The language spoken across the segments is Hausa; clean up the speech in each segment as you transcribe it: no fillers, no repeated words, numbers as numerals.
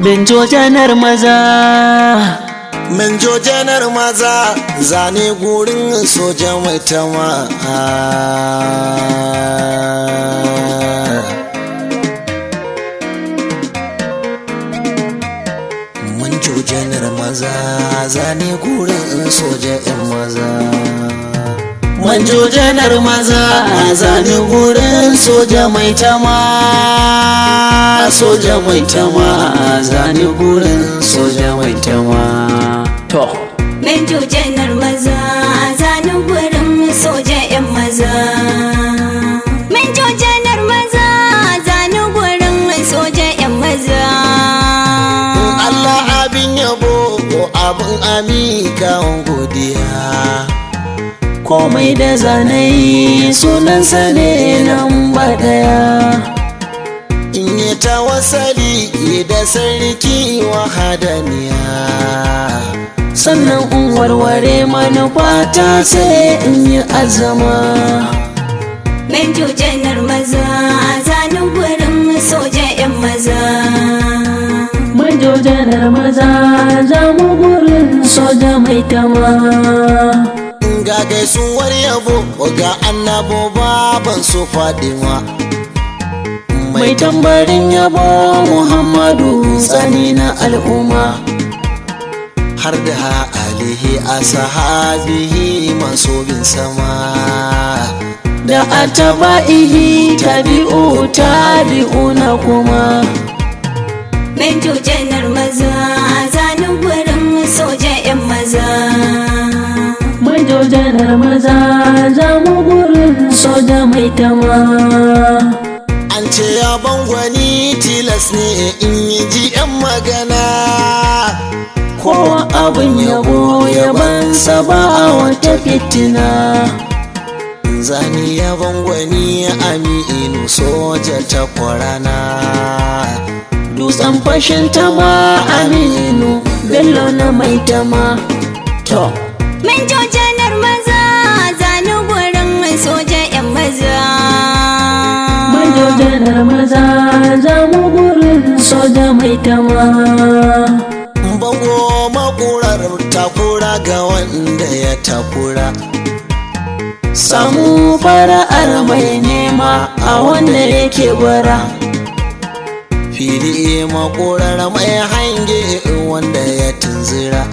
Benjo janar maza, Menjo janar maza, zane gurin soja maitama. Menjo janar maza, zane gurin soja 'yan maza. Manjo janar maza, zane gurin soja maitama. Soja maitama, zane gurin soja maitama. To Manjo janar maza, zane gurin soja 'yan maza. Manjo janar maza, zane gurin soja 'yan maza. Allah abin yabo, abin amika godiya. komai da zanai sunansa ne nan ba daya. In yi tawassali da sarki wahadaniya, sannan in warware manufata sai in yi azama. Manjo janar maza, zanen gurin soja 'yan maza. Manjo janar maza, zamu gurin soja maitama. ga gaisuwar yabo ga annabo baban su Fadima. Mai tambarin yabo Muhammadu tsani na al'umma, har da alihi a sahabihi masu bin sama, da ataba'ihi tabi'u na kuma. Manjo janar maza, zanen gurin soja 'yan maza. Manjo janar maza, zamu gurin soja maitama. an ce ya bangwani tilas ne in yi ji 'yan magana. Kowa abin yabo yabansa ba a wata fitina. zani ya bangwani aminu soja ta kwarana, Dutsen fashin tama Aminu Bello na maitama. To Manjo janar maza, zanen gurin soja 'yan maza. Manjo janar maza, zamu gurin soja maitama. bango makurar takura ga wanda ya takura. Samu fara'ar mai nema a wanda yake bara. fili makurar mai hange wanda ya tunzira.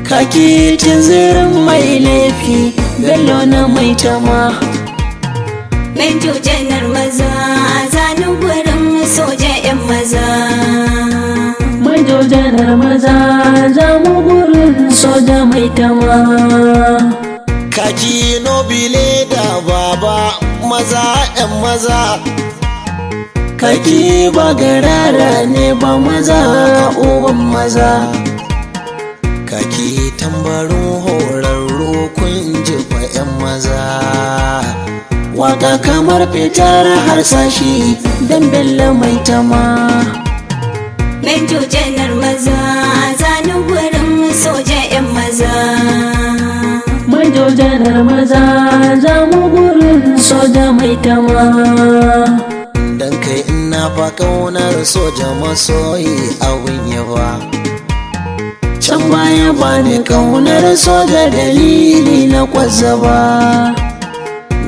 Kaki tunzirin mai laifi Bello na maitama. Manjo janar maza, zanen gurin soja 'yan maza. Manjo janar maza, zamu gurin soja maitama. kaki nobile da baba maza 'yan maza. Kaki ba garara ne ba maza uban maza. kaki tambarin horarru kun jefa 'yan maza. Waka kamar fitar harsashi dan Bello maitama. Manjo janar maza, zanen gurin soja 'yan maza. Manjo janar maza, zamu gurin soja maitama. dan kai ina fa kaunar soja masoyi abin yaba. Can baya bani kaunar soja dalili na kwazzaba.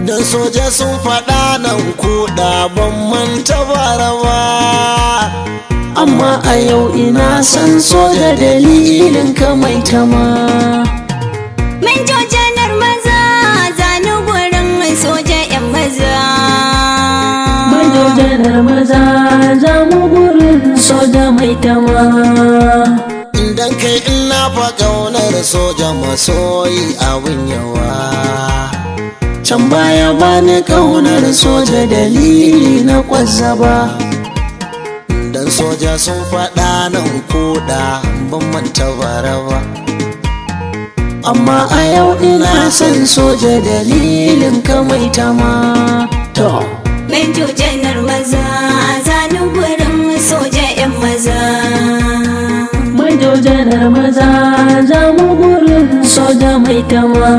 dan soja sun faɗa nan kuɗa ban manta bara ba. Amma a yau ina san soja dalilin ka maitama. Manjo janar maza, zanen gurin soja 'yan maza. Manjo janar maza, zamu gurin soja maitama. dan kai ina fa kaunar soja masoyi abin yawa. Can baya bani kaunar soja dalili na kwazzaba. dan soja sun faɗa nan koda ban manta bara ba. Amma a yau ina son soja dalilin ka maitama. To Manjo janar maza, zanen gurin soja 'yan maza. Manjo janar maza, zamu gurin soja maitama.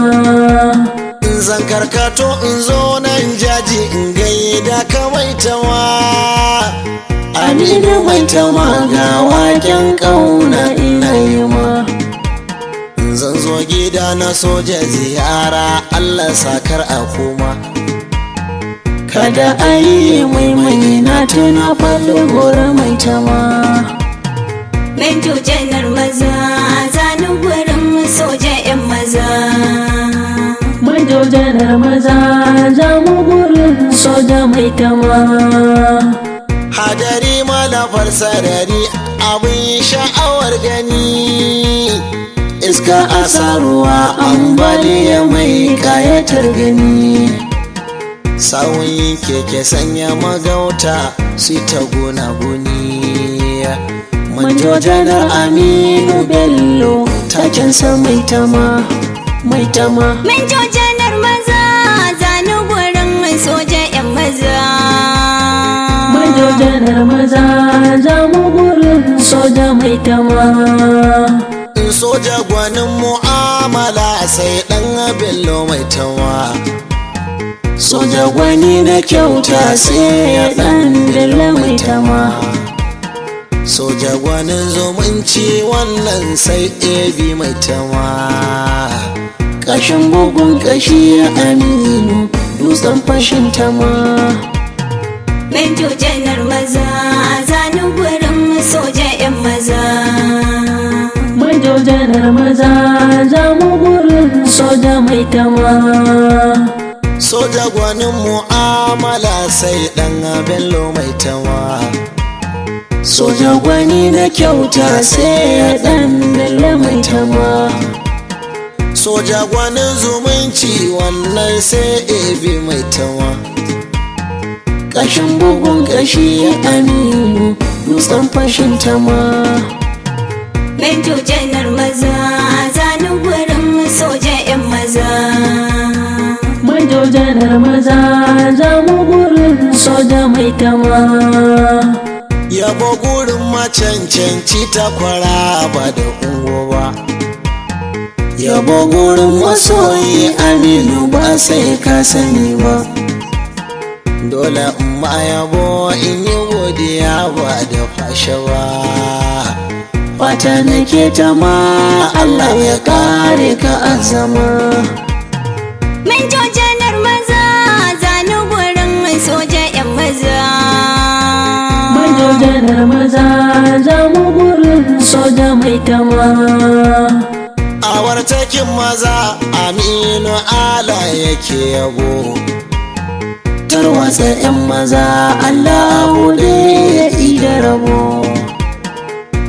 zan karkato in zo nan jaji in gaida ka maitama. A Aminu maitama ga waken ƙauna ina yi ma. zan zo gida na soja ziyara Allah sakar a koma. Kada a yi maimai na tuna falle gora maitama. Manjo janar maza zanen gurin soja 'yan maza. Manjo janar maza zamu gurin soja maitama. Hadari malafar sarari abin sha'awar gani. Iska a saruwa ambaliya mai kayatar gani. Sawun keke sanya magauta su ta gona guni. Manjo janar Aminu Bello takensa maitama. Maitama. Manjo janar maza zanen gurin soja 'yan maza. Manjo janar maza zamu gurin soja maitama. Soja gwanin mu'amala sai ɗan Bello maitama. Soja gwani na kyauta sai ya ɗan Bello maitama. Soja gwanin zumunci wannan sai ebi maitama. Kashin bugun kashi ya Aminu dutsen fashin tama. Manjo janar maza zanen gurin soja 'yan maza. Manjo janar maza zamu gurin soja maitama. Soja gwanin mu'amala sai ɗan Bello maitama. Soja gwani na kyauta sai ya ɗan Bello maitama. Soja gwanin zumunci wannan sai ebi maitama. Kashin bugun kashi ya Aminu dutsen fashin tama. Manjo janar maza zanen gurin soja 'yan maza. Manjo janar maza zamu gurin soja maitama. Yabo gurin macancanci takwara ba da ungo ba. Yabo gurin masoyi Aminu ba sai ka sani ba. Dole in ma yabo in yi godiya ba da fashe ba. Fata nake ta ma Allah ya kare ka azama. Manjo janar maza zanen gurin soja 'yan maza. Manjo janar maza zamu gurin soja maitama. Awar takin maza Aminu ala yake yabo. Tarwatsa 'yan maza Allahu ne ya ida rabo.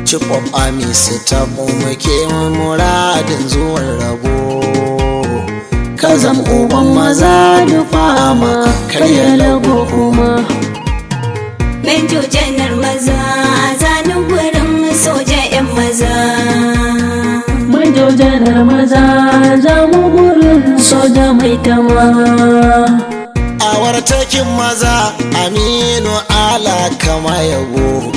Chief of Army Staff muke muradin zuwan rabo. Ka zam uban maza da fama karya lago kuma. Manjo janar maza zanen gurin soja 'yan maza. Manjo janar maza zamu gurin soja maitama. Awar takin maza Aminu ala kama yabo.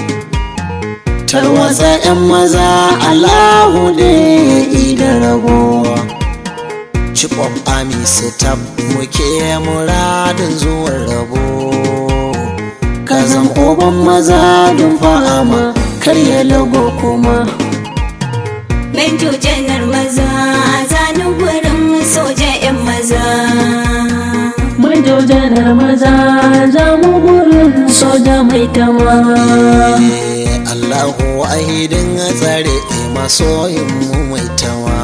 Tarwatsa 'yan maza Allahu ne ya ida rabo. Chief of Army Staff muke muradin zuwan rabo. Ka zam uban maza don fama karya lago kuma. Manjo janar maza zanen gurin soja 'yan maza. Manjo janar maza zamu gurin soja maitama. Allahu wahidin tsare masoyin mu maitama.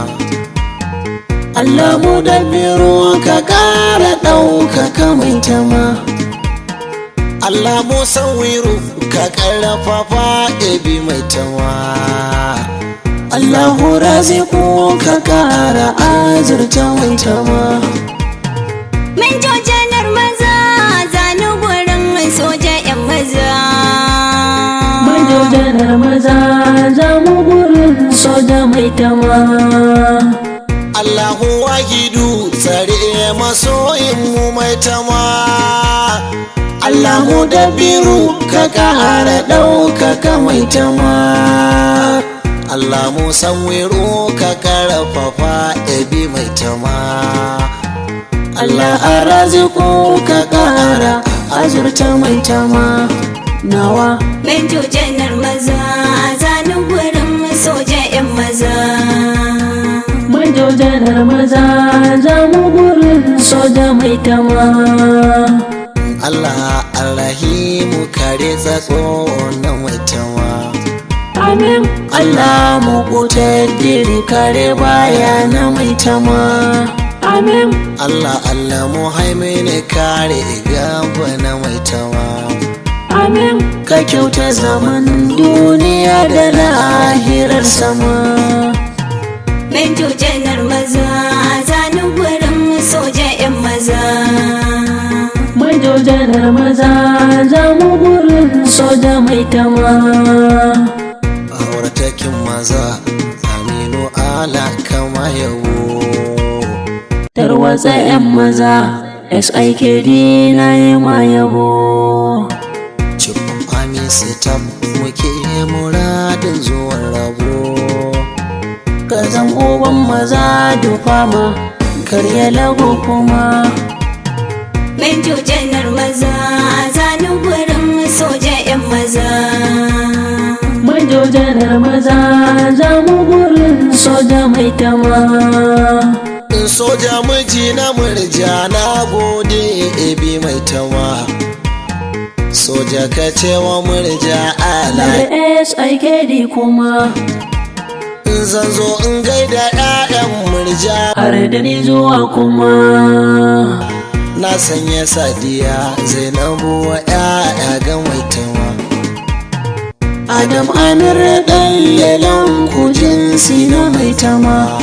Allah mu da biro ka kara ɗaukaka maitama. Allah mu sawiru ka karfafa ebi maitama. Allahu raziku ka kara azurta maitama. Manjo janar maza zanen gurin soja 'yan maza. Manjo janar maza zamu gurin soja maitama. Allahu wahidu tsare masoyin mu maitama. Allah mu da biru ka kara ɗaukaka maitama. Allah mu sawiru ka karfafa ebi maitama. Allah a raziku ka kara azurta maitama. Nawa Manjo janar maza zani gurin soja 'yan maza. Manjo janar maza za mu gurin soja maitama. Allah Alrahimu kare tsatso na maitama. Amin. Allah mu kutaddiri kare baya na maitama. Amin. Allah mu haimene kare gaba na maitama. Amin. Ka kyauta zaman duniya da lahirar sama. Manjo janar maza zani gurin soja 'yan maza. Manjo janar maza za mu gurin soja maitama. Auratakin maza Aminu ala kama yabo. Tarwatsa 'yan maza SIKD na yi ma yabo. Cikin amisitam muke muradin zuwan rabo. Ka zan uban maza dufama karya lagu kuma. Manjo janar maza zani gurin soja 'yan maza. Manjo janar maza za mu gurin soja maitama. Soja miji na murja na gode ebi maitama. Soja ka cewa murja ala Da SIKD kuma. zan zo in gaida 'ya'yan murja. Har da ni zuwa kuma. Na sanya Sadiya Zainabu wa 'ya'ya ga maitama. Adam Amir ɗan lelan ku jinsi na maitama.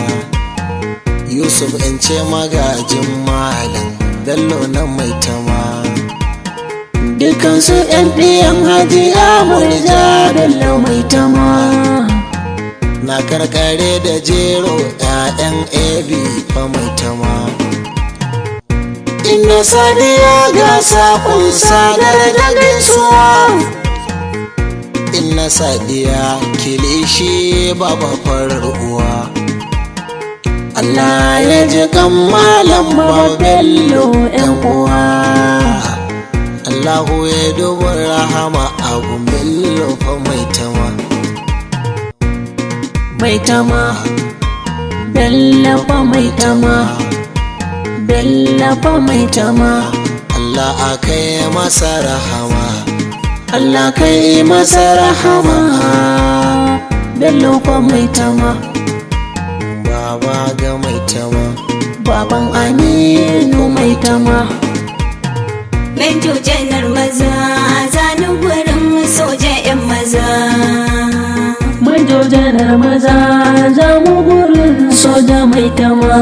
Yusuf in ce magajin malam Bello na maitama. Dukansu 'yan ɗiyan hajiya murja Bello maitama. Na karkare da jero 'ya'yan ebi fa maitama. Inna Sadiya ga saƙon sadar da gaisuwa. Inna Sadiya kilishi baba farar uwa. Allah ya ji kan malam Baba Bello 'yan uwa. Allahu ya duba rahama abun Bello fa maitama. Maitama Bello fa maitama. Bello fa maitama. Allah akai masa rahama. Allah kai masa rahama. Bello fa maitama. Baba ga maitama. Baban Aminu maitama. Manjo janar maza zani gurin soja 'yan maza. Manjo janar maza za mu gurin soja maitama.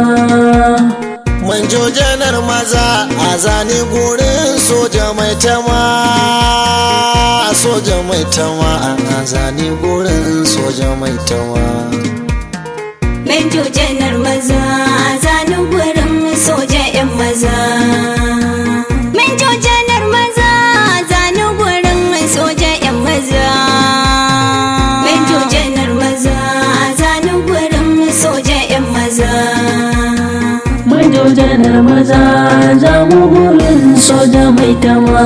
Manjo janar maza a zane gurin soja maitama. Soja maitama a zane gurin soja maitama. Manjo janar maza zani gurin soja 'yan maza. Manjo janar maza zani gurin soja 'yan maza. Manjo janar maza zani gurin soja 'yan maza. Manjo janar maza za mu gurin soja maitama.